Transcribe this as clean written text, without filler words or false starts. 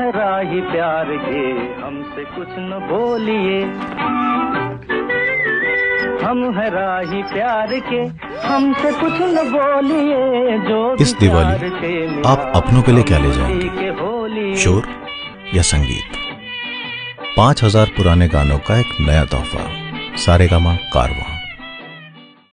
है राही प्यार के, हमसे कुछ न बोलिए। हम है राही प्यार के, हमसे कुछ न बोलिए। जो इस दिवाली आप अपनों के लिए क्या ले जाएंगे, शोर या संगीत? 5000 पुराने गानों का एक नया तोहफा, सारेगामा कारवां।